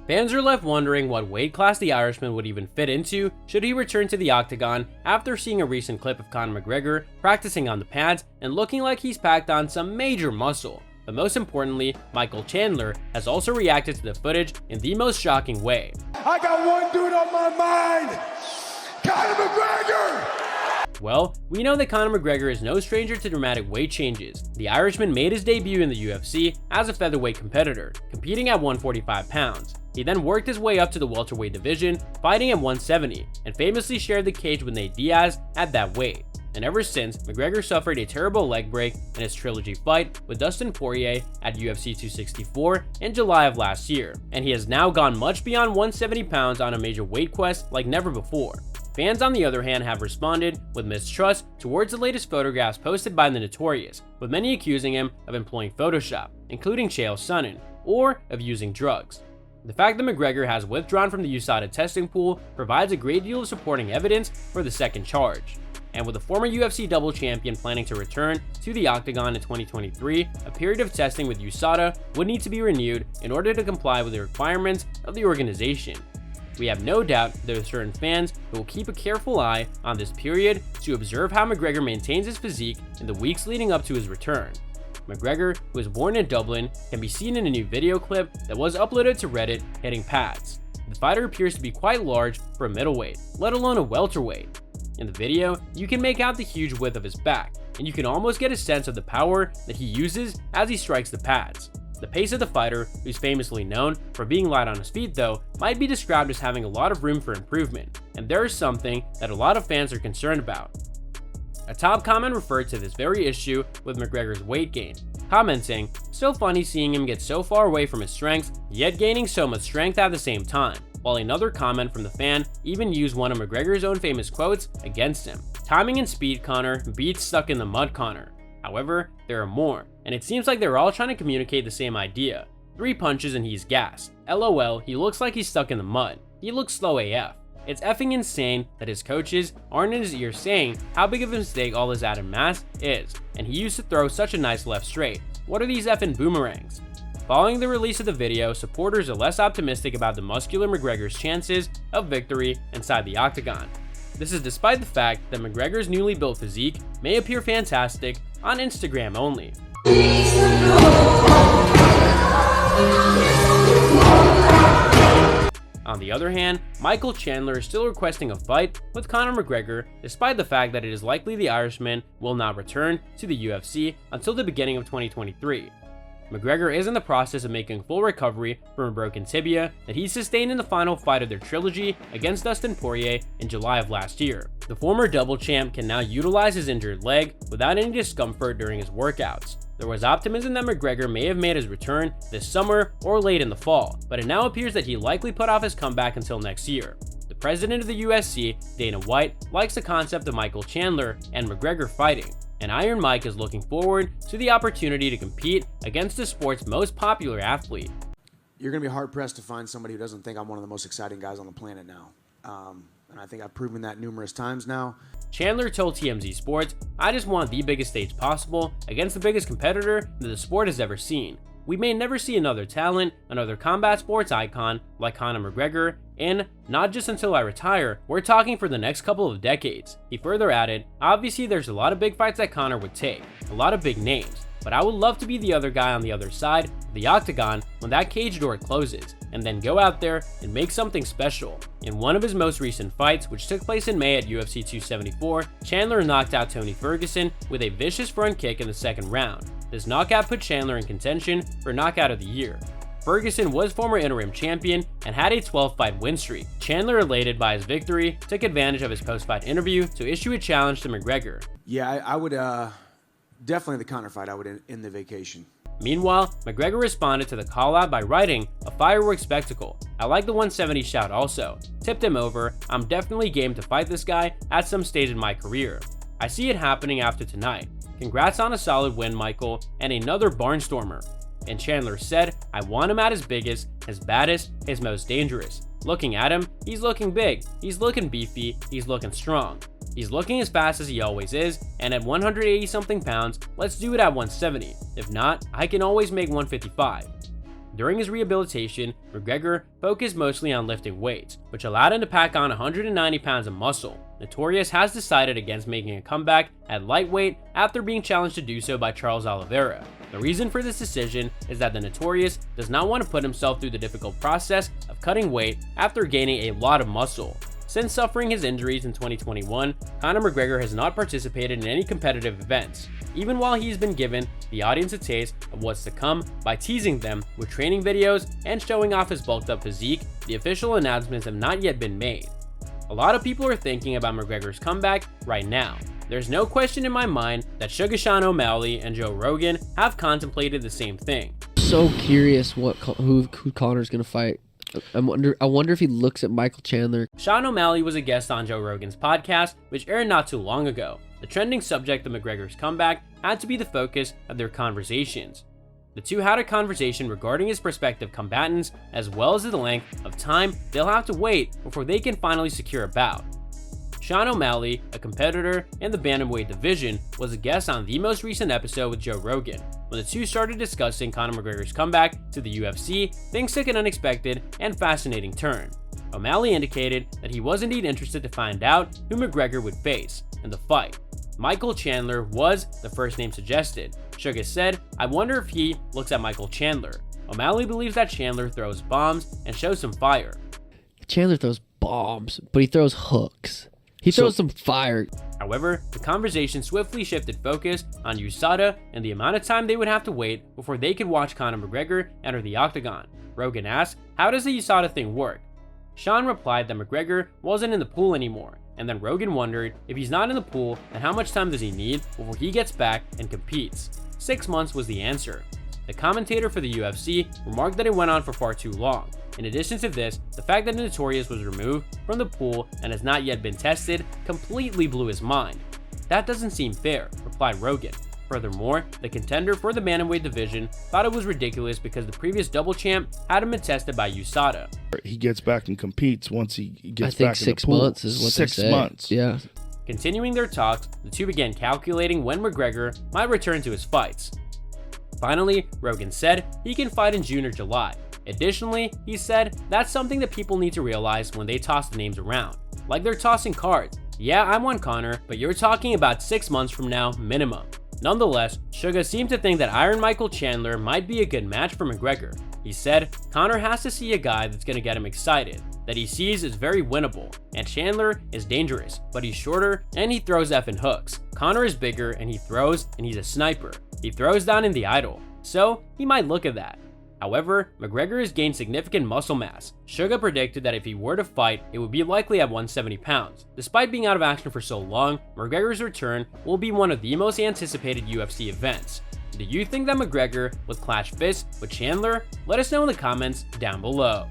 Fans are left wondering what weight class the Irishman would even fit into should he return to the octagon after seeing a recent clip of Conor McGregor practicing on the pads and looking like he's packed on some major muscle. But most importantly, Michael Chandler has also reacted to the footage in the most shocking way. I got one dude on my mind, Conor McGregor! Well, we know that Conor McGregor is no stranger to dramatic weight changes. The Irishman made his debut in the UFC as a featherweight competitor, competing at 145 pounds. He then worked his way up to the welterweight division, fighting at 170, and famously shared the cage with Nate Diaz at that weight. And ever since, McGregor suffered a terrible leg break in his trilogy fight with Dustin Poirier at UFC 264 in July of last year, and he has now gone much beyond 170 pounds on a major weight quest like never before. Fans, on the other hand, have responded with mistrust towards the latest photographs posted by the Notorious, with many accusing him of employing Photoshop, including Chael Sonnen, or of using drugs. The fact that McGregor has withdrawn from the USADA testing pool provides a great deal of supporting evidence for the second charge. And with the former UFC double champion planning to return to the octagon in 2023, a period of testing with USADA would need to be renewed in order to comply with the requirements of the organization. We have no doubt there are certain fans who will keep a careful eye on this period to observe how McGregor maintains his physique in the weeks leading up to his return. McGregor, who was born in Dublin, can be seen in a new video clip that was uploaded to Reddit hitting pads. The fighter appears to be quite large for a middleweight, let alone a welterweight. In the video, you can make out the huge width of his back, and you can almost get a sense of the power that he uses as he strikes the pads. The pace of the fighter, who's famously known for being light on his feet though, might be described as having a lot of room for improvement, and there is something that a lot of fans are concerned about. A top comment referred to this very issue with McGregor's weight gain, commenting, "So funny seeing him get so far away from his strength, yet gaining so much strength at the same time," while another comment from the fan even used one of McGregor's own famous quotes against him. "Timing and speed Conor beats stuck in the mud Conor." However, there are more, and it seems like they're all trying to communicate the same idea. 3 punches and he's gassed. LOL, he looks like he's stuck in the mud. He looks slow AF. It's effing insane that his coaches aren't in his ear saying how big of a mistake all this added mass is, and he used to throw such a nice left straight. What are these effing boomerangs? Following the release of the video, supporters are less optimistic about the muscular McGregor's chances of victory inside the octagon. This is despite the fact that McGregor's newly built physique may appear fantastic on Instagram only. On the other hand, Michael Chandler is still requesting a fight with Conor McGregor, despite the fact that it is likely the Irishman will not return to the UFC until the beginning of 2023. McGregor is in the process of making full recovery from a broken tibia that he sustained in the final fight of their trilogy against Dustin Poirier in July of last year. The former double champ can now utilize his injured leg without any discomfort during his workouts. There was optimism that McGregor may have made his return this summer or late in the fall, but it now appears that he likely put off his comeback until next year. The president of the USC, Dana White, likes the concept of Michael Chandler and McGregor fighting, and Iron Mike is looking forward to the opportunity to compete against the sport's most popular athlete. You're going to be hard-pressed to find somebody who doesn't think I'm one of the most exciting guys on the planet now. And I think I've proven that numerous times now. Chandler told TMZ Sports, "I just want the biggest stage possible against the biggest competitor that the sport has ever seen. We may never see another talent, another combat sports icon like Conor McGregor, and not just until I retire, we're talking for the next couple of decades." He further added, "Obviously there's a lot of big fights that Conor would take, a lot of big names, but I would love to be the other guy on the other side of the octagon when that cage door closes, and then go out there and make something special." In one of his most recent fights, which took place in May at UFC 274, Chandler knocked out Tony Ferguson with a vicious front kick in the second round. This knockout put Chandler in contention for Knockout of the Year. Ferguson was former interim champion and had a 12-fight win streak. Chandler, elated by his victory, took advantage of his post-fight interview to issue a challenge to McGregor. Yeah, I would definitely the Conor fight. I would end the vacation. Meanwhile, McGregor responded to the call-out by writing, "A fireworks spectacle. I like the 170 shout also. Tipped him over. I'm definitely game to fight this guy at some stage in my career. I see it happening after tonight. Congrats on a solid win, Michael, and another barnstormer." And Chandler said, "I want him at his biggest, his baddest, his most dangerous. Looking at him, he's looking big, he's looking beefy, he's looking strong. He's looking as fast as he always is, and at 180 something pounds, let's do it at 170. If not, I can always make 155. During his rehabilitation, McGregor focused mostly on lifting weights, which allowed him to pack on 190 pounds of muscle. Notorious has decided against making a comeback at lightweight after being challenged to do so by Charles Oliveira. The reason for this decision is that the Notorious does not want to put himself through the difficult process of cutting weight after gaining a lot of muscle. Since suffering his injuries in 2021, Conor McGregor has not participated in any competitive events, even while he's been given the audience a taste of what's to come by teasing them with training videos and showing off his bulked up physique. The official announcements have not yet been made. A lot of people are thinking about McGregor's comeback right now. There's no question in my mind that Sugar Sean O'Malley and Joe Rogan have contemplated the same thing. So curious who Conor's gonna fight. I wonder if he looks at Michael Chandler. Sean O'Malley was a guest on Joe Rogan's podcast, which aired not too long ago. The trending subject of McGregor's comeback had to be the focus of their conversations. The two had a conversation regarding his prospective combatants, as well as the length of time they'll have to wait before they can finally secure a bout. Sean O'Malley, a competitor in the bantamweight division, was a guest on the most recent episode with Joe Rogan. When the two started discussing Conor McGregor's comeback to the UFC, things took an unexpected and fascinating turn. O'Malley indicated that he was indeed interested to find out who McGregor would face in the fight. Michael Chandler was the first name suggested. Sugar said, "I wonder if he looks at Michael Chandler." O'Malley believes that Chandler throws bombs and shows some fire. Chandler throws bombs, but he throws hooks. He throws some fire. However, the conversation swiftly shifted focus on USADA and the amount of time they would have to wait before they could watch Conor McGregor enter the octagon. Rogan asked, "How does the USADA thing work?" Sean replied that McGregor wasn't in the pool anymore, and then Rogan wondered, if he's not in the pool, then how much time does he need before he gets back and competes? 6 months was the answer. The commentator for the UFC remarked that it went on for far too long. In addition to this, the fact that Notorious was removed from the pool and has not yet been tested completely blew his mind. "That doesn't seem fair," replied Rogan. Furthermore, the contender for the bantamweight division thought it was ridiculous because the previous double champ hadn't been tested by USADA. He gets back and competes once he gets I think back in the 6 pool. months is what they say. 6 months. Yeah. Continuing their talks, the two began calculating when McGregor might return to his fights. Finally, Rogan said he can fight in June or July. Additionally, he said that's something that people need to realize when they toss the names around. Like they're tossing cards. Yeah, I want Conor, but you're talking about 6 months from now minimum. Nonetheless, Suga seemed to think that Iron Michael Chandler might be a good match for McGregor. He said Conor has to see a guy that's going to get him excited, that he sees is very winnable, and Chandler is dangerous, but he's shorter and he throws effing hooks. Conor is bigger and he throws and he's a sniper. He throws down in the idol, so he might look at that. However, McGregor has gained significant muscle mass. Suga predicted that if he were to fight, it would be likely at 170 pounds. Despite being out of action for so long, McGregor's return will be one of the most anticipated UFC events. Do you think that McGregor would clash fists with Chandler? Let us know in the comments down below.